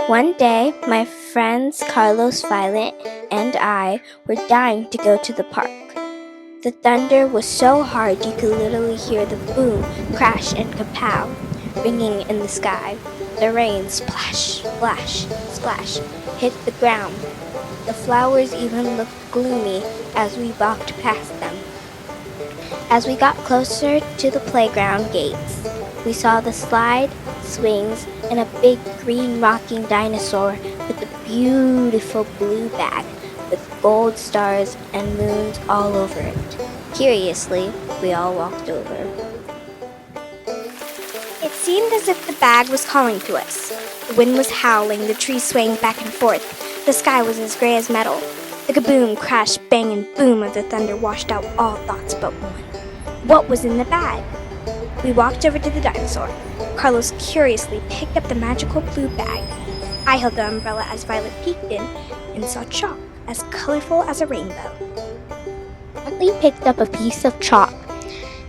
One day, my friends Carlos, Violet, and I were dying to go to the park. The thunder was so hard you could literally hear the boom, crash, and kapow ringing in the sky. The rain splash, splash, splash hit the ground. The flowers even looked gloomy as we walked past them. As we got closer to the playground gates, we saw the slide, swings, and a big green rocking dinosaur with a beautiful blue bag with gold stars and moons all over it. Curiously, we all walked over. It seemed as if the bag was calling to us. The wind was howling, the trees swaying back and forth. The sky was as gray as metal. The kaboom, crash, bang, and boom of the thunder washed out all thoughts but one. What was in the bag? We walked over to the dinosaur. Carlos curiously picked up the magical blue bag. I held the umbrella as Violet peeked in and saw chalk as colorful as a rainbow. Bentley picked up a piece of chalk.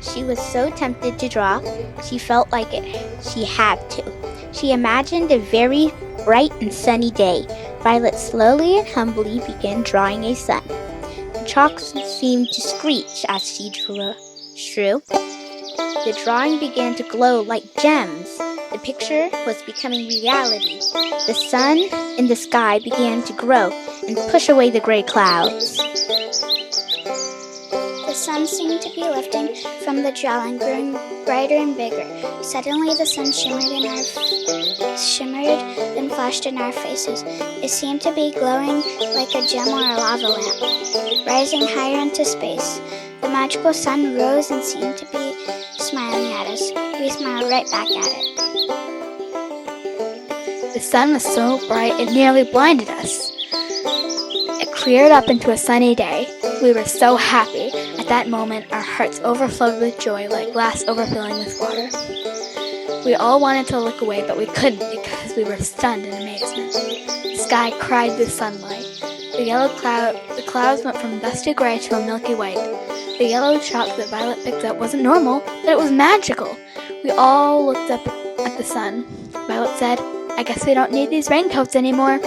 She was so tempted to draw, she felt like she had to. She imagined a very bright and sunny day. Violet slowly and humbly began drawing a sun. The chalk seemed to screech as she drew. The drawing began to glow like gems. The picture was becoming reality. The sun in the sky began to grow and push away the gray clouds. The sun seemed to be lifting from the gel and growing brighter and bigger. Suddenly the sun shimmered and flashed in our faces. It seemed to be glowing like a gem or a lava lamp, rising higher into space. The magical sun rose and seemed to be smiling at us. We smiled right back at it. The sun was so bright it nearly blinded us. It cleared up into a sunny day. We were so happy. At that moment, our hearts overflowed with joy like glass overflowing with water. We all wanted to look away, but we couldn't because we were stunned in amazement. The sky cried with sunlight. The clouds went from dusty gray to a milky white. The yellow chalk that Violet picked up wasn't normal, but it was magical. We all looked up at the sun. Violet said, "I guess we don't need these raincoats anymore."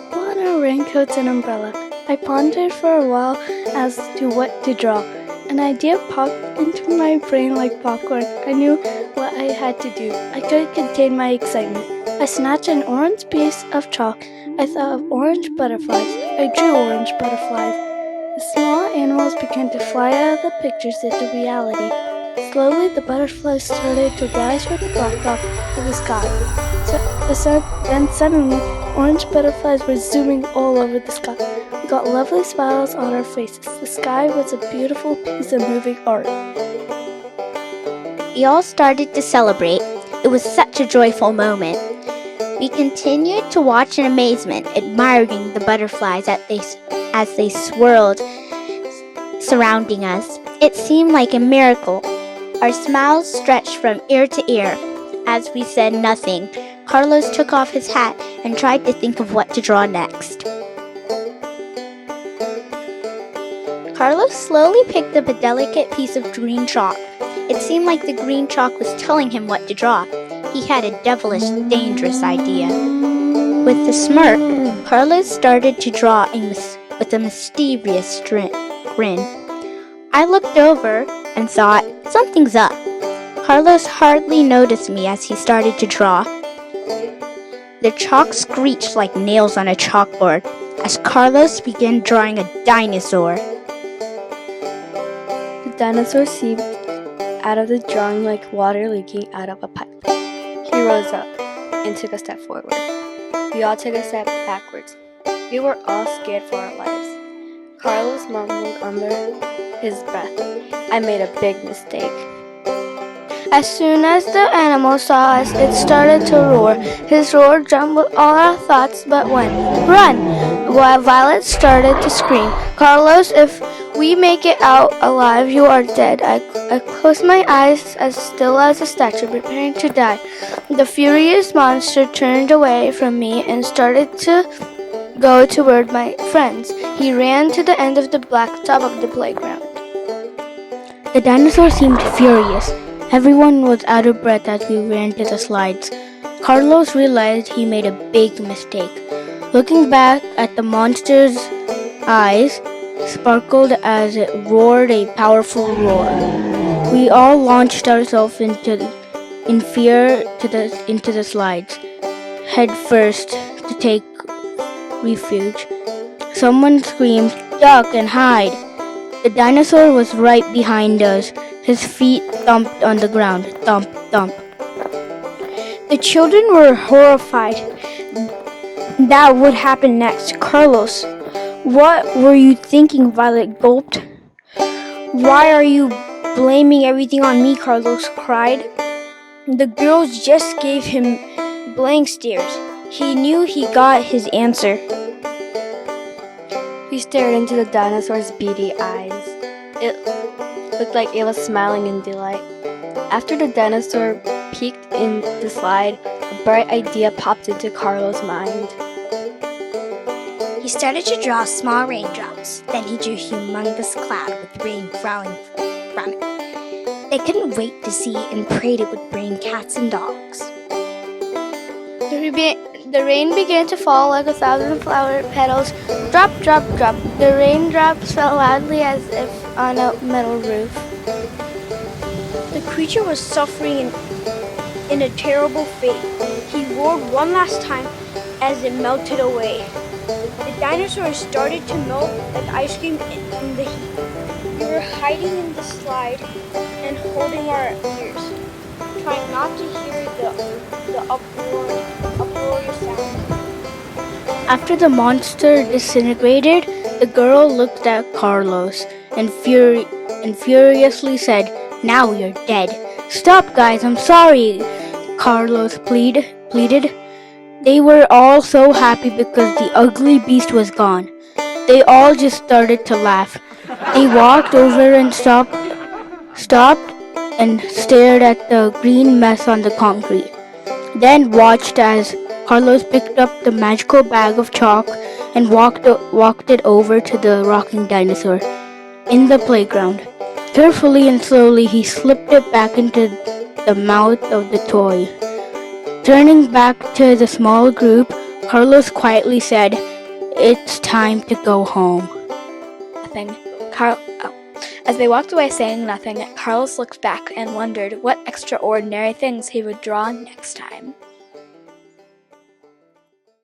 What are raincoats and umbrella? I pondered for a while as to what to draw. An idea popped into my brain like popcorn. I knew what I had to do. I couldn't contain my excitement. I snatched an orange piece of chalk. I thought of orange butterflies. I drew orange butterflies. The small animals began to fly out of the pictures into reality. Slowly, the butterflies started to rise from the backdrop to the sky. Then suddenly, orange butterflies were zooming all over the sky. We got lovely smiles on our faces. The sky was a beautiful piece of moving art. We all started to celebrate. It was such a joyful moment. We continued to watch in amazement, admiring the butterflies as they swirled surrounding us. It seemed like a miracle. Our smiles stretched from ear to ear. As we said nothing, Carlos took off his hat and tried to think of what to draw next. Carlos slowly picked up a delicate piece of green chalk. It seemed like the green chalk was telling him what to draw. He had a devilish, dangerous idea. With a smirk, Carlos started to draw with a mysterious grin. I looked over and thought, something's up. Carlos hardly noticed me as he started to draw. The chalk screeched like nails on a chalkboard as Carlos began drawing a dinosaur. The dinosaur seemed out of the drawing like water leaking out of a pipe. He rose up and took a step forward. We all took a step backwards. We were all scared for our lives. Carlos mumbled under his breath, "I made a big mistake." As soon as the animal saw us, it started to roar. His roar jumbled all our thoughts but one. "Run!" While Violet started to scream, "Carlos, if we make it out alive, you are dead." I closed my eyes as still as a statue, preparing to die. The furious monster turned away from me and started to go toward my friends. He ran to the end of the blacktop of the playground. The dinosaur seemed furious. Everyone was out of breath as we ran to the slides. Carlos realized he made a big mistake. Looking back at the monster's eyes sparkled as it roared a powerful roar. We all launched ourselves in fear into the slides, head first to take refuge. Someone screamed, "Duck and hide!" The dinosaur was right behind us. His feet thumped on the ground. Thump, thump. The children were horrified that would happen next. "Carlos, what were you thinking?" Violet gulped. "Why are you blaming everything on me?" Carlos cried. The girls just gave him blank stares. He knew he got his answer. We stared into the dinosaur's beady eyes. It looked like it was smiling in delight. After the dinosaur peeked in the slide, a bright idea popped into Carlo's mind. He started to draw small raindrops. Then he drew a humongous cloud with rain falling from it. They couldn't wait to see and prayed it would bring cats and dogs. The rain began to fall like 1,000 flower petals. Drop, drop, drop. The raindrops fell loudly as if on a metal roof. The creature was suffering in a terrible fate. He roared one last time as it melted away. The dinosaurs started to melt like ice cream in the heat. We were hiding in the slide and holding our ears, trying not to hear the uproarious sound. After the monster disintegrated, the girl looked at Carlos and furiously said, "Now you're dead." "Stop, guys, I'm sorry," Carlos pleaded. They were all so happy because the ugly beast was gone. They all just started to laugh. They walked over and stopped and stared at the green mess on the concrete. Then watched as Carlos picked up the magical bag of chalk and walked it over to the rocking dinosaur in the playground. Carefully and slowly, he slipped it back into the mouth of the toy. Turning back to the small group, Carlos quietly said, "It's time to go home." As they walked away saying nothing, Carlos looked back and wondered what extraordinary things he would draw next time.